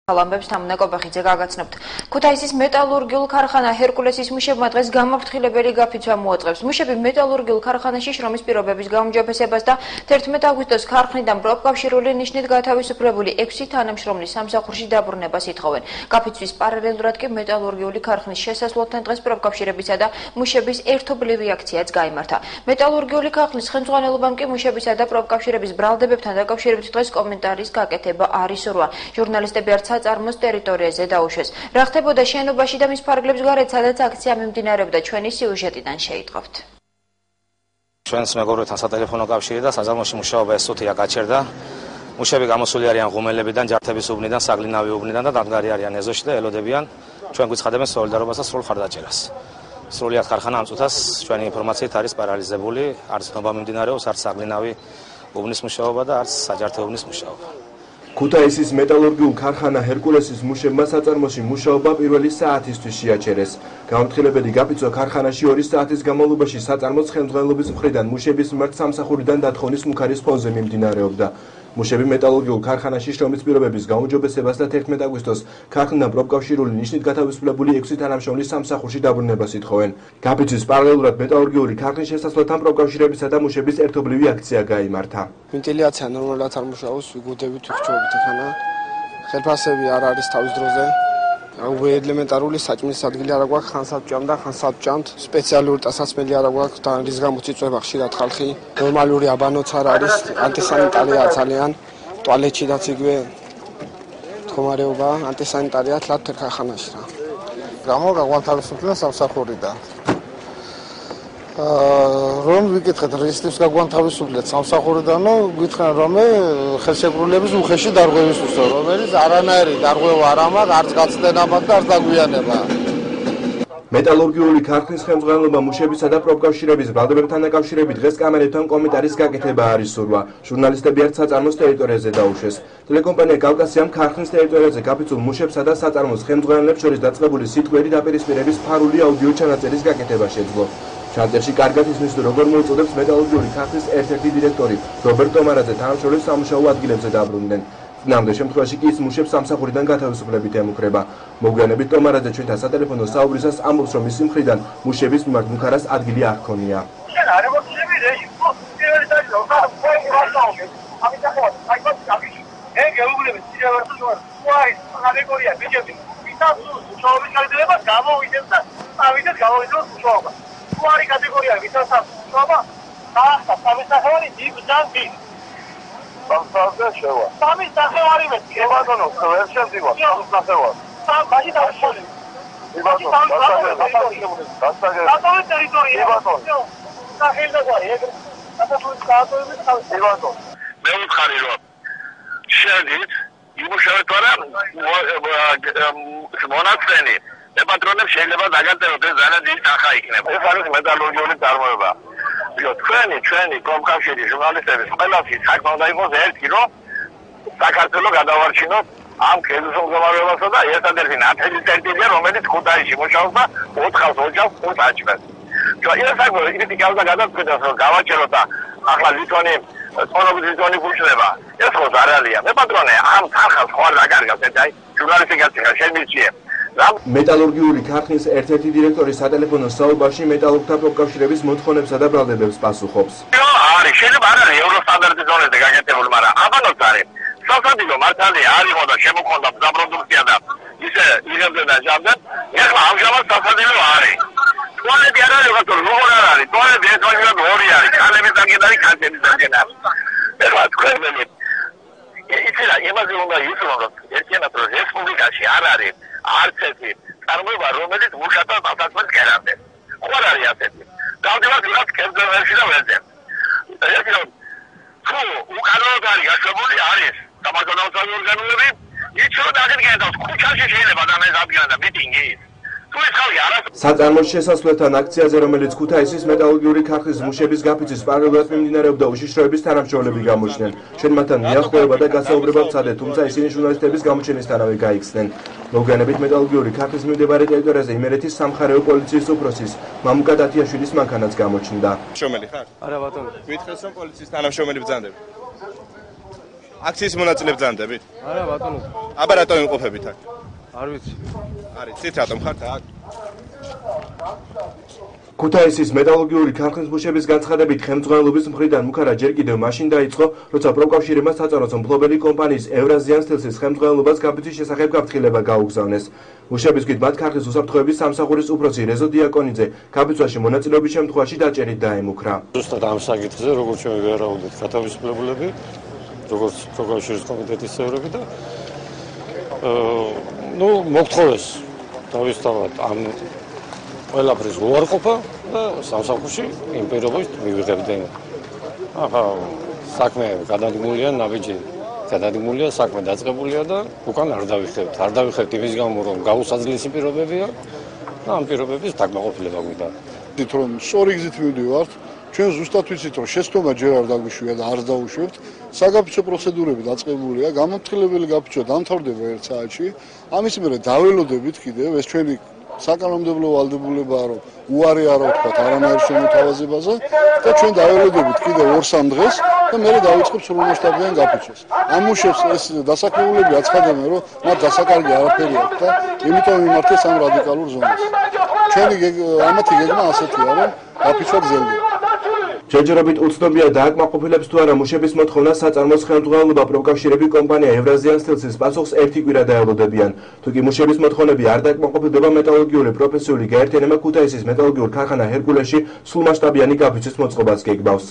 Ambებს Tamna Kobakidze გაგაცნობთ. ქუთაისის მეტალურგიულ ქარხანა ჰერკულესის მუშებმა დღეს გამაფრთხილებელი გაფიცვა მოაწყებს. მუშები მეტალურგიულ ქარხანაში შრომის პირობების გაუმჯობესებას და 11 აგვისტოს ქარხნიდან პროფკავშირული ნიშნით გათავისუფლებული 6 თანამშრომლის სამსახურში დაბრუნებას ითხოვენ. გაფიცვის პარალელურად კი მეტალურგიული ქარხნის შესასვლელთან დღეს პროფკავშირებისა და მუშების ერთობლივი აქციაც გაიმართა. მეტალურგიული ქარხნის ხელმძღვანელობამ კი მუშებისა და პროფკავშირების ბრალდებებთან დაკავშირებით დღეს კომენტარის გაკეთება არ ისურვა. ჟურნალისტები საწარმოს ტერიტორიაზე დაუშვეს. რა ხდებოდა შენობაში და მის ფარგლებს გარეთ, სადაც აქცია მიმდინარეობდა, ჩვენი სიუჟეტიდან შეიტყობთ. ჩვენს მეგობრებთან სატელეფონო კავშირი და საწარმოში მუშაობა ეს სუთია გაჩერდა. მუშები გამოსული არიან ღუმელებიდან, ჯართების უბნიდან, საგლინავი უბნიდან და დამდგარი არიან ეზოში და ელოდებიან ჩვენ გვიცხადებენ სოლიდარობას და სრულ ხარდაჭერას. სრულიად ქარხანა ამ წუთას ჩვენი ინფორმაციით არის პარალიზებული, არც ნობა მიმდინარეობს, არც საგლინავი უბნის მუშაობა და არც საჯარდო უბნის მუშაობა. ქუთაისის მეტალურგიულ ქარხანა ჰერკულესის მუშებმა საწარმოში მუშაობა პირველი საათისთვის შეაჩერეს. გამაფრთხილებელი გაფიცვა ქარხანაში 2 საათის განმავლობაში საწარმოს ხელმძღვანელობის მხრიდან მუშების მიმართ სამსახურიდან დათხოვნის მუქარის ფონზე მიმდინარეობდა. მუშები მეტალურგიულ ქარხანაში შრომის პირობების გაუმჯობესებას და 11 აგვისტოს ქარხნიდან პროფკავშირული ნიშნით გათავისუფლებული 6 თანამშრომლის სამსახურში დაბრუნებას ითხოვენ. გაფიცვის პარალელურად მეტალურგიული ქარხნის შესასვლელთან პროფკავშირებისა და მუშების ერთობლივი აქცია გაიმართა. ვენტილაცია ნორმალურად არ მუშაობს, ვიგუდებით ვიხრჩობით ახანა. ხელფასები არ არის თავის დროზე. ელემენტარული საჭმლის ადგილი არ აქვს, ხანსაბჭამ და ხანსაბჭამთ. სპეციალური ტასაცმელი არ აქვს და რის გამოც იწვება ხშირად ხალხი. ნორმალური აბანოც არ არის, ანტისანიტარია ძალიან. ტუალეტშიდაც იგივე მდგომარეობა, ანტისანიტარია თლათ ქარხანაში რა. გამოგვანთავისუფლდნენ სამსახურიდან. რომ ვიკითხეთ რისთვის გაგვანთავისუფლეთ სამსახურიდანო, გითხრან რომ ხელშეკრულების უხეში დარღვევისთვის, რომელიც არანაირი დარღვევა არ აქვს, არც გაცდენა მაქვს და არც დაგვიანება. მეტალურგიული ქარხნის ხელმძღვანელობა მუშებისა და პროფკავშირების ბრალდებებთან დაკავშირებით დღეს კამერებთან კომენტარის გაკეთება არ ისურვა. ჟურნალისტები არც საწარმოს ტერიტორიაზე დაუშვეს. ტელეკომპანია კავკასიამ ქარხნის ტერიტორიაზე გაფიცულ მუშებსა და საწარმოს ხელმძღვანელებს შორის დაწყებული სიტყვიერი დაპირისპირების ფარული აუდიო ჩანაწერის გაკეთება შეძლო. ჩანაწერში კარგად ისმის, როგორ მოუწოდებს მეტალურგიული ქარხნის ერთ-ერთი დირექტორი რობერტ ტომარაძე თანამშრომლებს სამუშაო ადგილებზე დაბრუნდნენ. ნამდვილ შემთხვევაში კი ის მუშებს სამსახურიდან გათავისუფლებით ემუქრება. მოგვიანებით ტომარაძე ჩვენთან სატელეფონო საუბრისას ამბობს, რომ მისი მხრიდან მუშების მიმართ მუქარას ადგილი არ ჰქონია. უარი კატეგორია ვისაც მუშაობა და სამსახური დიბჯანდი სამსახური შევა სამი სახევარი მე ბატონო ვერ შემდივა სამსახური სამი დაშოლი ბატონო ტერიტორია ბატონო სახელდაგვარი ეგრე ასეთული საათოების თავი ბატონო მე ვიხარი რომ შედით იმუშავეთ არა მონაცენი პატრონებს შეიძლება დაგატოვოთ ეს ძალიან დიდი თანხა იქნება. ეს არის მეტალურგიული წარმოება. ჩვენი პროფკავშირი ჟურნალისტების ყველაფერი საკმაოდ იყოს ერთი, რომ საქართველოს გადავარჩინოთ ამ კრიზისის მდგომარეობასა და ერთადერთი ნათელი წერტილია, რომელიც ქუთაისში მუშაობს და 4 ოჯახს უწაჭმეს. ეს საკმაოდ ისეთი გავდა გადაწყვეტას, რომ გავაჩეროთ და ახლა ლითონი წყონობის გუშლება. ეს ხო ზარალია. მე პატრონე ამ თანხას ხო არ დაგარგავს, აი ჟურნალისტიკაცია შემიძლია. მეტალურგიული ქარხნის ერთ-ერთი დირექტორი სატელეფონო საუბარში მეტალურგთა პროფკავშირების მოთხოვნებსა და ბრალდებებს პასუხობს. არის, შეიძლება არ არის ევროსტანდარტის ზონაზე გაკეთებული, მაგრამ აბანოც არის. სასადილო მართალია არ იყო და შემოქონდა პროდუქცია და ისე იღებდნენ და ჯამდნენ. ეხლა ამჟამად სასადილო არის. ტუალეტი არ არის, ბატონო, როგორ არ არის? ტუალეტი ეს ვაჟად ორი არის, კანების დაგედარი, კანების დაგედარი. ეხლა თქვენ იცით, იმაზე უნდა იცოდეთ, რომ ერთიანად რესპუბლიკაში არ არის არც ერთი წარმოება, რომელიც მუშათა დასაწყისს გერანდეს. ხო არ არის ასეთი. დავდივართ ვიღაც კემპერში და ვეძებ. ეს რომ თუ უკანონოდ არის გაშლებული არის სამართალდამცავი ორგანოები, იცოდეთ აღიდგენთ ქუჩაში შეიძლება დამეზაბიან და მიტინგი. საწარმოს შესასვლელთან აქციაზე, რომელიც ქუთაისის მეტალურგიული ქარხნის მუშების გაფიცვის პარალელურად მიმდინარეობდა, უშიშროების თანამშრომლები გამოჩნდნენ. ჩვენ მათთან მიახლოება და გასაუბრება ვცადეთ, თუმცა ისინი ჟურნალისტების გამოჩენისთანავე გაიქცნენ. მოგვიანებით მეტალურგიული ქარხნის მიმდებარე ტერიტორიაზე იმერეთის სამხარეო პოლიციის უფროსის მამუკა დათიაშვილის მანქანაც გამოჩნდა. შრომელი ხარ? არა ბატონო. გითხრეს რომ პოლიციის თანამშრომელი ბრძანდები. აქციის მონაწილე ბრძანდებით? არა ბატონო. აბა რატომ იმყოფებით აქ? არ ვიცი. არის, ცით რატომ ხართ აქ? ქუთაისის მეტალურგიული ქარხნის მუშების განცხადებით ხელმძღვანელობის მხრიდან მუქარა ჯერ კიდევ მაშინ დაიწყო, როცა პროფკავშირებმა საწარმოს მფლობელი კომპანიის ევრაზიან სტილსის ხელმძღვანელობას გაფიცვის შესახებ გაფრთხილება გაუგზავნეს. მუშების თქმით, მათ ქარხნის უსაფრთხოების სამსახურის უფროსი რეზო დიაკონიძე გაფიცვაში მონაწილეობის შემთხვევაში დაჭერით დაემუქრა. ზუსტად ამ საკითხზე, როგორც ჩვენ ვიარაუდეთ გათავისუფლებულები, როგორც პროფკავშირის კომიტეტის წევრები და მოგთხოვეს თავისთავად ამ ყველაფრის უარყოფა და სამსახურში იმ პირობებს მივიღებდნენ. ახლა საქმე გადადგმულია ნაბიჯი, გადადგმულია საქმე დაწყებულია და უკან არ დავიხებთ. არ დავიხებთ იმის გამო, რომ გაუსაძლისი პირობებია და ამ პირობების დაკმაყოფილება გვინდა. რომ სწორი გზით მივდივართ, ჩვენ ზუსტად ვიცით, რომ შეცდომა ჯერ არ დაგვიშვია და არ დავუშვებთ. საგაფიცვო პროცედურები დაწყებულია, გამოფრთხილებელი გაფიცვა დამთავრდება 1 საათში. ამის მერე დაველოდებით კიდევ ეს ჩვენი საკანონმდებლო ვალდებულებაა, რომ უარი არ ვთქვათ არანაირ შემოთავაზებაზე და ჩვენ დაველოდებით კიდევ 2-3 დღეს და მერე დავიწყებ სრულმასშტაბიან გაფიცვას. ამ მუშებს ეს დასაქმებულები აცხადებენ, რომ მათ დასაკარგი არაფერი აქვს და იმიტომ მიმართეს ამ რადიკალურ ზონას. ჩვენი ამათი გეგმა ასეთია, რომ გაფიცვა გრძელდება. ჯერჯერობით უცნობია დააკმაყოფილებს თუ არა მუშების მოთხოვნა საწარმოს ხელმძღვანელობა პროფკავშირები კომპანია ევრაზიან სტილსის პასუხს 1 კვირა დაელოდებიან. თუკი მუშების მოთხოვნები არ დააკმაყოფილდება მეტალურგიული პროფესიული გაერთიანება ქუთაისის მეტალურგიულ ქარხანა ჰერკულესში სრულმასშტაბიანი გაფიცვის მოწყობას გეგმავს.